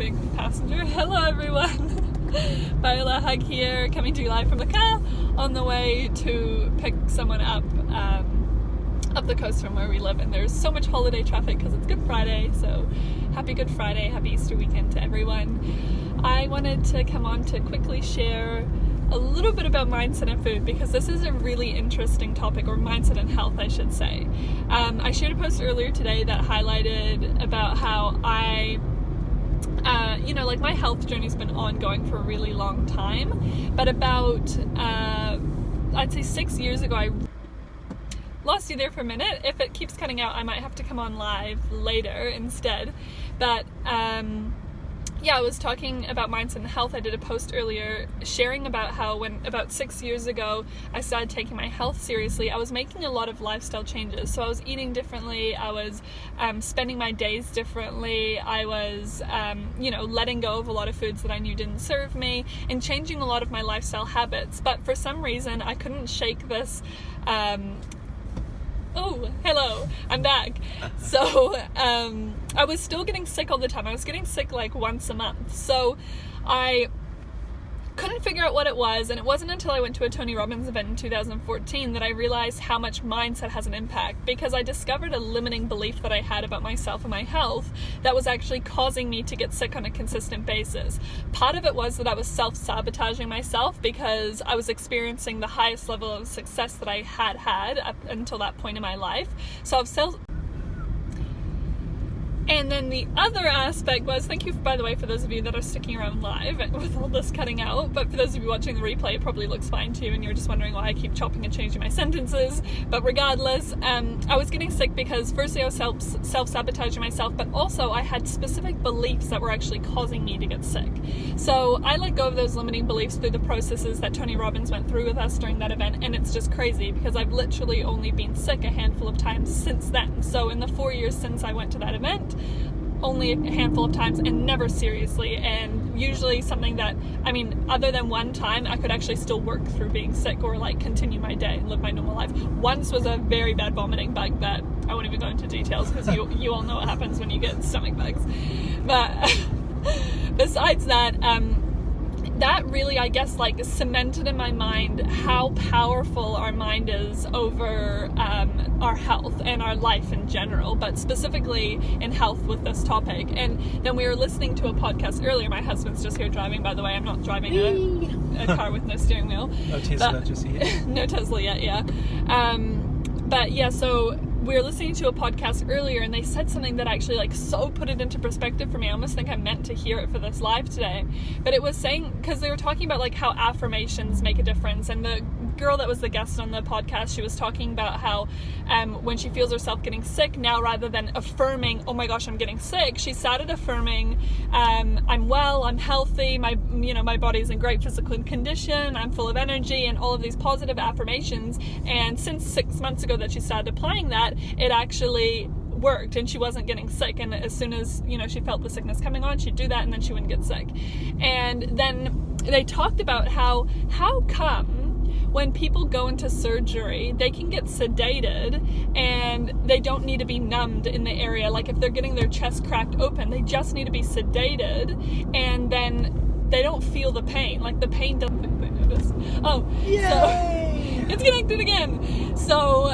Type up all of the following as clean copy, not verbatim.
big passenger. Hello everyone. Viola Hug here, coming to you live from the car on the way to pick someone up the coast from where we live, and there's so much holiday traffic because it's Good Friday, so happy Good Friday, happy Easter weekend to everyone. I wanted to come on to quickly share a little bit about mindset and food because this is a really interesting topic, or mindset and health I should say. I shared a post earlier today that highlighted about how my health journey's been ongoing for a really long time, but about I'd say 6 years ago, I lost you there for a minute. If it keeps cutting out, I might have to come on live later instead. But I was talking about mindset and health. I did a post earlier sharing about how when about 6 years ago I started taking my health seriously, I was making a lot of lifestyle changes. So I was eating differently, I was spending my days differently, I was letting go of a lot of foods that I knew didn't serve me, and changing a lot of my lifestyle habits. But for some reason I couldn't shake this oh, hello, I'm back. So, I was still getting sick all the time. I was getting sick like once a month. So I couldn't figure out what it was, and it wasn't until I went to a Tony Robbins event in 2014 that I realized how much mindset has an impact, because I discovered a limiting belief that I had about myself and my health that was actually causing me to get sick on a consistent basis. Part of it was that I was self-sabotaging myself because I was experiencing the highest level of success that I had up until that point in my life. So And then the other aspect was, thank you, by the way, for those of you that are sticking around live with all this cutting out, but for those of you watching the replay, it probably looks fine to you and you're just wondering why I keep chopping and changing my sentences. But regardless, I was getting sick because firstly I was self-sabotaging myself, but also I had specific beliefs that were actually causing me to get sick. So I let go of those limiting beliefs through the processes that Tony Robbins went through with us during that event, and it's just crazy because I've literally only been sick a handful of times since then. So in the 4 years since I went to that event, only a handful of times, and never seriously, and usually something that, other than one time, I could actually still work through being sick or like continue my day and live my normal life. Once was a very bad vomiting bug that I won't even go into details because you all know what happens when you get stomach bugs. But besides that, that really, I guess, like cemented in my mind how powerful our mind is over our health and our life in general, but specifically in health with this topic. And then we were listening to a podcast earlier. My husband's just here driving, by the way. I'm not driving a car with no steering wheel. No Tesla just yet. No Tesla yet, yeah. So we were listening to a podcast earlier, and they said something that actually like so put it into perspective for me. I almost think I meant to hear it for this live today. But it was saying, because they were talking about like how affirmations make a difference, and the girl that was the guest on the podcast, she was talking about how when she feels herself getting sick now, rather than affirming, oh my gosh, I'm getting sick, she started affirming, I'm well, I'm healthy, my body's in great physical condition, I'm full of energy, and all of these positive affirmations. And since 6 months ago that she started applying that, it actually worked, and she wasn't getting sick. And as soon as she felt the sickness coming on, she'd do that, and then she wouldn't get sick. And then they talked about how come when people go into surgery, they can get sedated and they don't need to be numbed in the area. Like if they're getting their chest cracked open, they just need to be sedated, and then they don't feel the pain. Like the pain doesn't think they notice. Oh, yay! So it's connected again. So,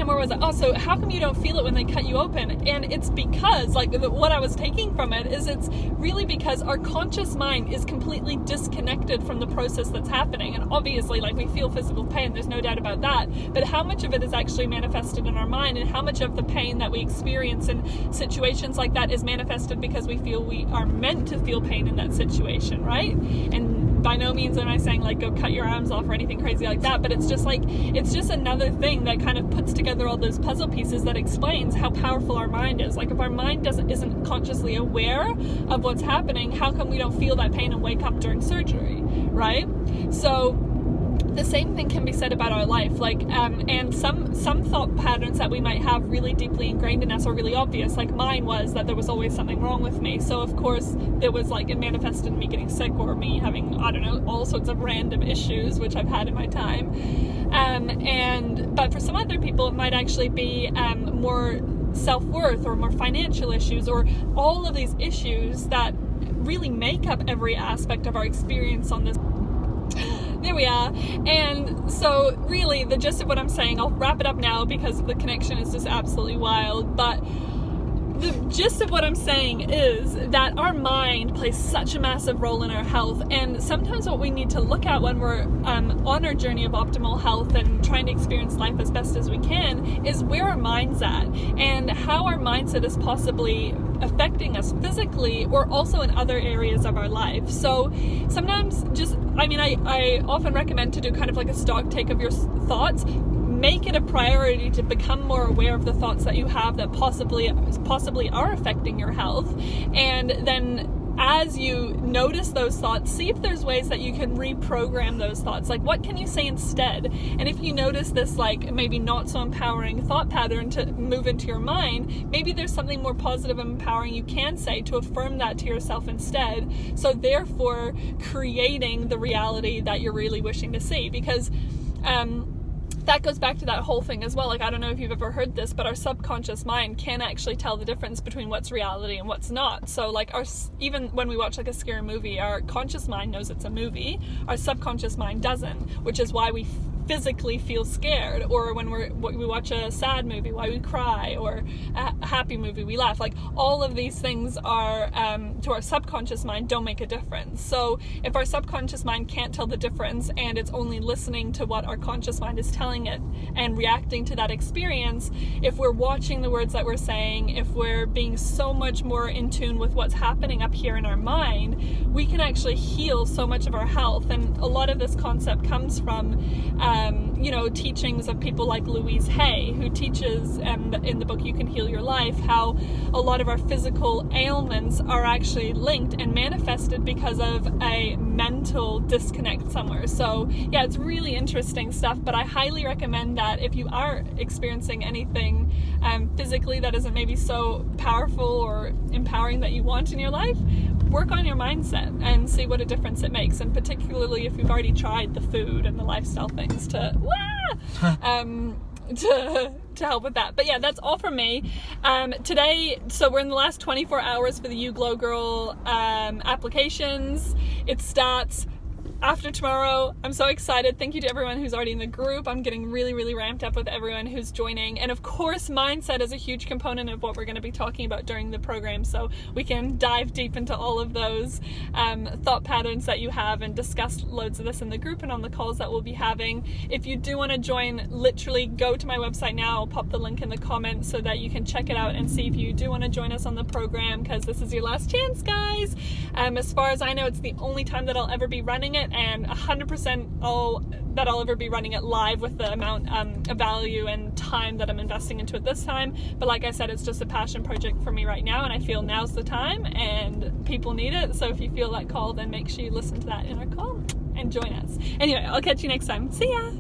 where was I? So how come you don't feel it when they cut you open? And it's because, what I was taking from it is it's really because our conscious mind is completely disconnected from the process that's happening. And obviously, we feel physical pain, there's no doubt about that. But how much of it is actually manifested in our mind, and how much of the pain that we experience in situations like that is manifested because we feel we are meant to feel pain in that situation, right? And by no means am I saying go cut your arms off or anything crazy like that, but it's just another thing that kind of puts together all those puzzle pieces that explains how powerful our mind is. If our mind isn't consciously aware of what's happening, how come we don't feel that pain and wake up during surgery, right? So the same thing can be said about our life, and some thought patterns that we might have really deeply ingrained in us are really obvious. Mine was that there was always something wrong with me. So of course it was it manifested in me getting sick, or me having, all sorts of random issues, which I've had in my time. But for some other people, it might actually be more self-worth or more financial issues or all of these issues that really make up every aspect of our experience on this. There we are. And so really the gist of what I'm saying, I'll wrap it up now because the connection is just absolutely wild, but the gist of what I'm saying is that our mind plays such a massive role in our health, and sometimes what we need to look at when we're on our journey of optimal health and trying to experience life as best as we can is where our mind's at and how our mindset is possibly affecting us physically or also in other areas of our life. So sometimes I often recommend to do kind of like a stock take of your thoughts. Make it a priority to become more aware of the thoughts that you have that possibly are affecting your health. And then as you notice those thoughts, see if there's ways that you can reprogram those thoughts. Like, what can you say instead? And if you notice this, like, maybe not so empowering thought pattern to move into your mind, maybe there's something more positive and empowering you can say to affirm that to yourself instead. So therefore, creating the reality that you're really wishing to see. Because, that goes back to that whole thing as well. Like, I don't know if you've ever heard this, but our subconscious mind can actually tell the difference between what's reality and what's not. So like even when we watch like a scary movie, our conscious mind knows it's a movie, our subconscious mind doesn't, which is why we physically feel scared. Or when we watch a sad movie, why we cry, or a happy movie, we laugh. Like, all of these things are to our subconscious mind don't make a difference. So if our subconscious mind can't tell the difference and it's only listening to what our conscious mind is telling it and reacting to that experience, if we're watching the words that we're saying, if we're being so much more in tune with what's happening up here in our mind, we can actually heal so much of our health. And a lot of this concept comes from teachings of people like Louise Hay, who teaches in the book You Can Heal Your Life how a lot of our physical ailments are actually linked and manifested because of a mental disconnect somewhere. So yeah, it's really interesting stuff, but I highly recommend that if you are experiencing anything physically that isn't maybe so powerful or empowering that you want in your life, work on your mindset and see what a difference it makes. And particularly if you've already tried the food and the lifestyle things to help with that. But yeah, that's all from me today. So we're in the last 24 hours for the You Glow Girl applications. It starts after tomorrow. I'm so excited. Thank you to everyone who's already in the group. I'm getting really, really ramped up with everyone who's joining. And of course, mindset is a huge component of what we're going to be talking about during the program. So we can dive deep into all of those thought patterns that you have and discuss loads of this in the group and on the calls that we'll be having. If you do want to join, literally go to my website now. I'll pop the link in the comments so that you can check it out and see if you do want to join us on the program, because this is your last chance, guys. As far as I know, it's the only time that I'll ever be running it, and 100% that I'll ever be running it live with the amount of value and time that I'm investing into it this time. But like I said, it's just a passion project for me right now, and I feel now's the time and people need it. So if you feel that call, then make sure you listen to that inner call and join us. Anyway, I'll catch you next time. See ya!